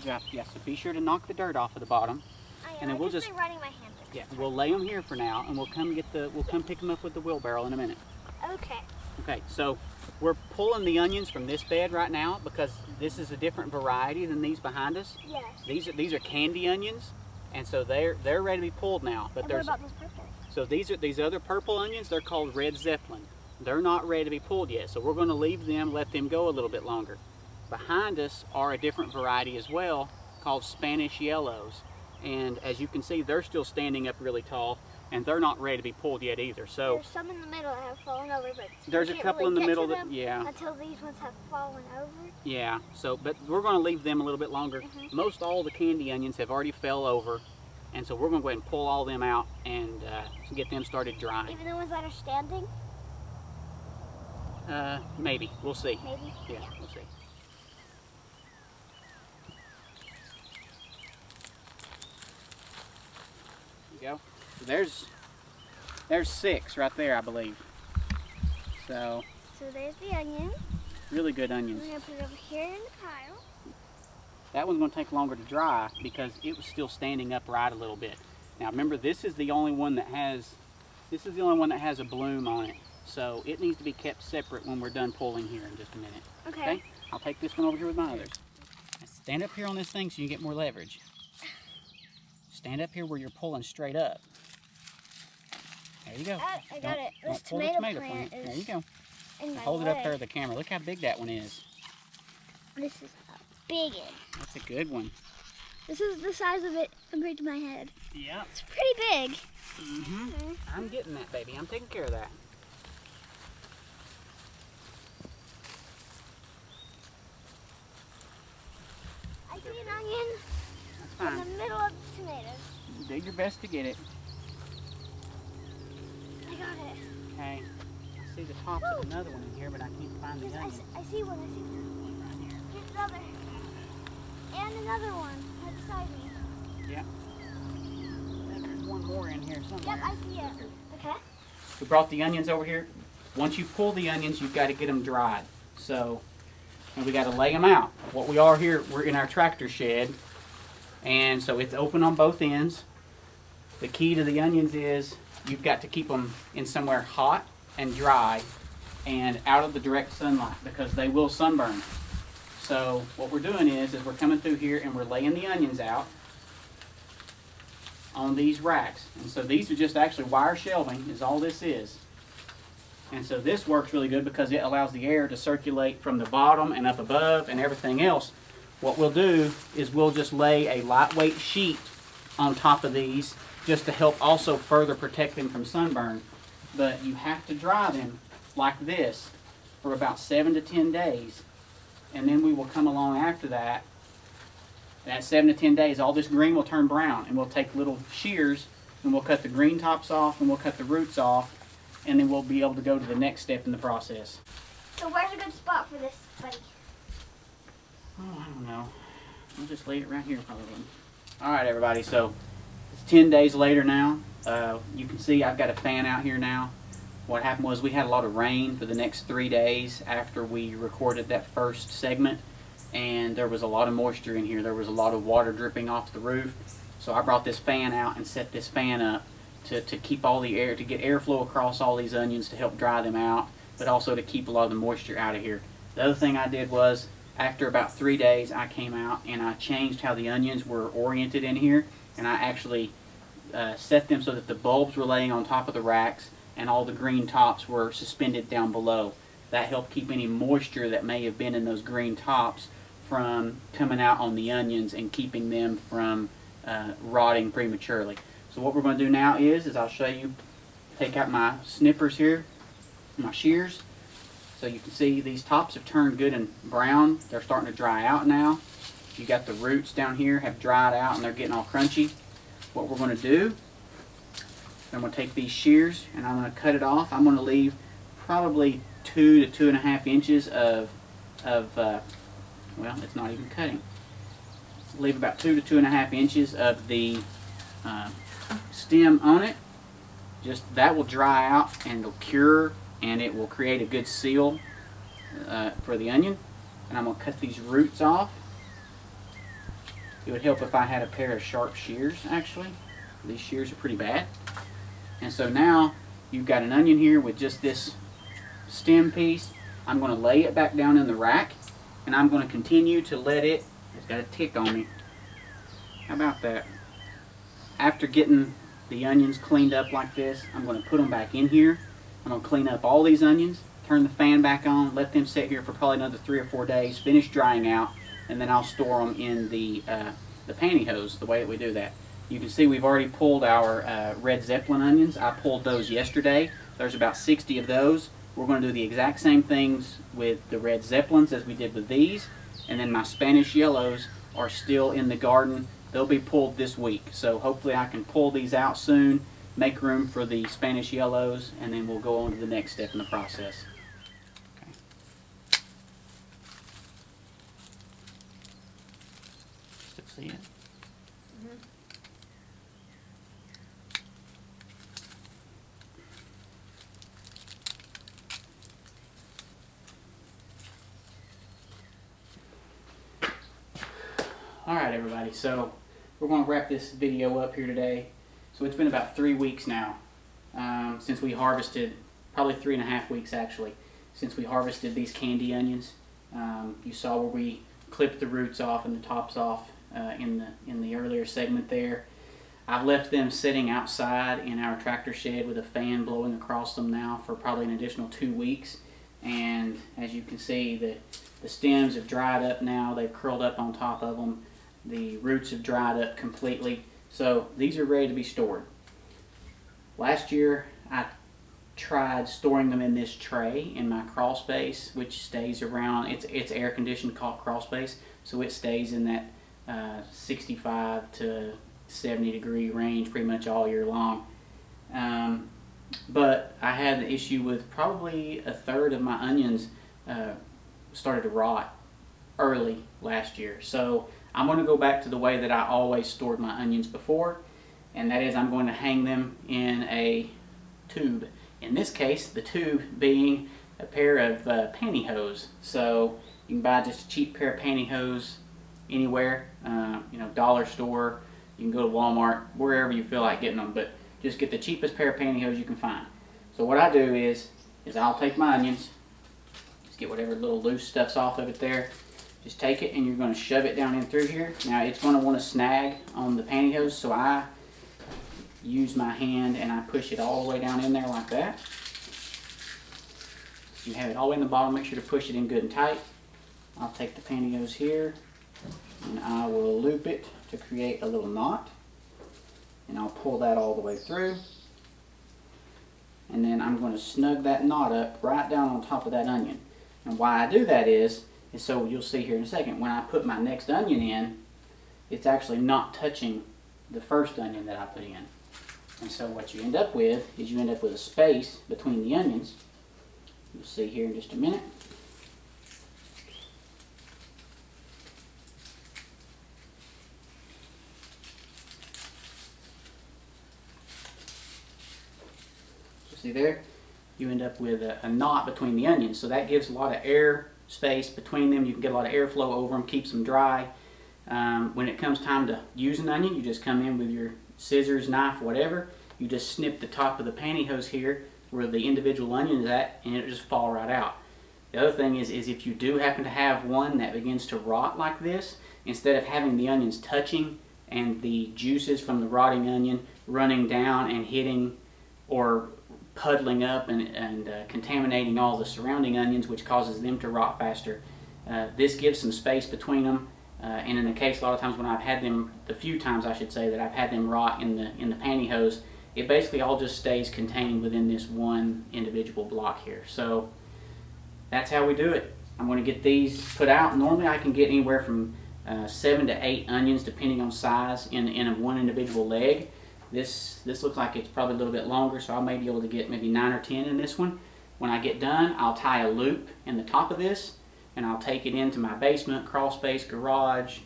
Yeah, so be sure to knock the dirt off of the bottom. And then we'll just running my hands. Yeah, we'll lay them here for now, and we'll come pick them up with the wheelbarrow in a minute. Okay. Okay, so we're pulling the onions from this bed right now because this is a different variety than these behind us. Yes. These are candy onions, and so they're ready to be pulled now. But and what about those purple? So these other purple onions, they're called red Zeppelin. They're not ready to be pulled yet, so we're going to leave them, let them go a little bit longer. Behind us are a different variety as well called Spanish yellows. And as you can see, they're still standing up really tall, and they're not ready to be pulled yet either. So there's some in the middle that have fallen over, but there's a couple in the middle that, until these ones have fallen over. Yeah. So, but we're going to leave them a little bit longer. Most all the candy onions have already fell over, and so we're going to go ahead and pull all them out and get them started drying. Even the ones that are standing? Maybe. We'll see. Maybe. Yeah, we'll see. Go. So there's 6 right there, I believe. So there's the onion. Really good onions. We're gonna put it over here in the pile. That one's gonna take longer to dry because it was still standing upright a little bit. Now remember, this is the only one that has a bloom on it. So it needs to be kept separate when we're done pulling here in just a minute. Okay. I'll take this one over here with my others. Stand up here on this thing so you get more leverage. Stand up here where you're pulling straight up. There you go. I got it. This tomato plant plant is there you go. in my Hold it way. up there to the camera. Look how big that one is. This is a big one. That's a good one. This is the size of it compared to my head. Yeah. It's pretty big. I'm getting that, baby. I'm taking care of that. I see an onion That's fine. in the middle of the tomatoes. Do your best to get it. I got it. Okay. I see the tops of another one in here, but I can't find the onion. I see one. I see one. Right here. Here's another. And another one right beside me. Yep. I think there's one more in here somewhere. Yep, I see it. Okay. We brought the onions over here. Once you pull the onions, you've got to get them dried. So, and we got to lay them out. What we are here, we're in our tractor shed, and so it's open on both ends. The key to the onions is you've got to keep them in somewhere hot and dry and out of the direct sunlight because they will sunburn. So what we're doing is we're coming through here and we're laying the onions out on these racks. And so these are just actually wire shelving is all this is. And so this works really good because it allows the air to circulate from the bottom and up above and everything else. What we'll do is we'll just lay a lightweight sheet on top of these just to help also further protect them from sunburn. But you have to dry them like this for about 7 to 10 days. And then we will come along after that. At 7 to 10 days, all this green will turn brown, and we'll take little shears and we'll cut the green tops off and we'll cut the roots off, and then we'll be able to go to the next step in the process. So where's a good spot for this, buddy? Oh, I don't know. We'll just lay it right here probably. All right, everybody, so it's 10 days later now. You can see I've got a fan out here now. What happened was we had a lot of rain for the next 3 days after we recorded that first segment, and there was a lot of moisture in here. There was a lot of water dripping off the roof. So I brought this fan out and set this fan up to keep all the air, to get airflow across all these onions to help dry them out, but also to keep a lot of the moisture out of here. The other thing I did was, after about 3 days, I came out and I changed how the onions were oriented in here, and I actually set them so that the bulbs were laying on top of the racks and all the green tops were suspended down below. That helped keep any moisture that may have been in those green tops from coming out on the onions and keeping them from rotting prematurely. So what we're going to do now is I'll show you, take out my snippers here, my shears. So you can see these tops have turned good and brown. They're starting to dry out now. You got the roots down here have dried out and they're getting all crunchy. What we're going to do, I'm going to take these shears and I'm going to cut it off. I'm going to leave probably 2 to 2.5 inches of well, it's not even cutting. Leave about 2 to 2.5 inches of the stem on it. Just that will dry out and it'll cure, and it will create a good seal for the onion. And I'm going to cut these roots off. It would help if I had a pair of sharp shears, actually. These shears are pretty bad. And so now you've got an onion here with just this stem piece. I'm going to lay it back down in the rack, and I'm going to continue to let it, it's got a tick on me. How about that? After getting the onions cleaned up like this, I'm going to put them back in here. I'm going to clean up all these onions, turn the fan back on, let them sit here for probably another 3 or 4 days, finish drying out, and then I'll store them in the pantyhose, the way that we do that. You can see we've already pulled our red Zeppelin onions. I pulled those yesterday. There's about 60 of those. We're going to do the exact same things with the red Zeppelins as we did with these. And then my Spanish yellows are still in the garden. They'll be pulled this week. So hopefully I can pull these out soon, make room for the Spanish yellows, and then we'll go on to the next step in the process. Okay. Still see it? Alright everybody, so we're going to wrap this video up here today. So it's been about 3 weeks now since we harvested, probably 3.5 weeks actually, since we harvested these candy onions. You saw where we clipped the roots off and the tops off in the earlier segment there. I've left them sitting outside in our tractor shed with a fan blowing across them now for probably an additional 2 weeks. And as you can see, the stems have dried up now. They've curled up on top of them. The roots have dried up completely. So these are ready to be stored. Last year I tried storing them in this tray in my crawl space, which stays around, it's air conditioned crawl space, so it stays in that 65 to 70 degree range pretty much all year long. But I had the issue with probably a third of my onions started to rot early last year. So I'm going to go back to the way that I always stored my onions before, and that is I'm going to hang them in a tube. In this case, the tube being a pair of pantyhose. So you can buy just a cheap pair of pantyhose anywhere, dollar store, you can go to Walmart, wherever you feel like getting them, but just get the cheapest pair of pantyhose you can find. So what I do is I'll take my onions, just get whatever little loose stuff's off of it there, just take it and you're going to shove it down in through here. Now it's going to want to snag on the pantyhose, so I use my hand and I push it all the way down in there like that. You have it all the way in the bottom, make sure to push it in good and tight. I'll take the pantyhose here and I will loop it to create a little knot, and I'll pull that all the way through, and then I'm going to snug that knot up right down on top of that onion. And why I do that is so you'll see here in a second, when I put my next onion in, it's actually not touching the first onion that I put in. And so what you end up with is you end up with a space between the onions. You'll see here in just a minute. See there? You end up with a knot between the onions. So that gives a lot of air space between them. You can get a lot of airflow over them, keeps them dry. When it comes time to use an onion, you just come in with your scissors, knife, whatever. You just snip the top of the pantyhose here where the individual onion is at, and it'll just fall right out. The other thing is if you do happen to have one that begins to rot like this, instead of having the onions touching and the juices from the rotting onion running down and hitting or puddling up and contaminating all the surrounding onions, which causes them to rot faster. This gives some space between them, and in the case a lot of times when I've had them, the few times I should say that I've had them rot in the pantyhose, it basically all just stays contained within this one individual block here. So that's how we do it. I'm going to get these put out. Normally I can get anywhere from 7 to 8 onions depending on size in one individual leg. This looks like it's probably a little bit longer, so I may be able to get maybe 9 or 10 in this one. When I get done, I'll tie a loop in the top of this, and I'll take it into my basement, crawl space, garage,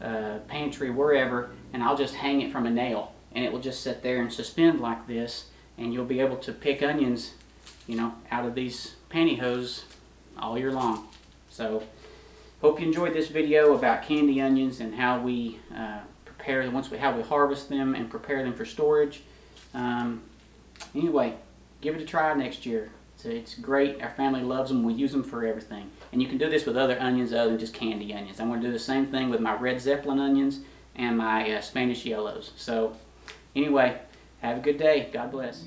pantry, wherever, and I'll just hang it from a nail, and it will just sit there and suspend like this, and you'll be able to pick onions, out of these pantyhose all year long. So hope you enjoyed this video about candy onions and how we prepare them, how we harvest them and prepare them for storage. Anyway, give it a try next year. It's great. Our family loves them. We use them for everything. And you can do this with other onions other than just candy onions. I'm going to do the same thing with my red Zeppelin onions and my Spanish yellows. So anyway, have a good day. God bless.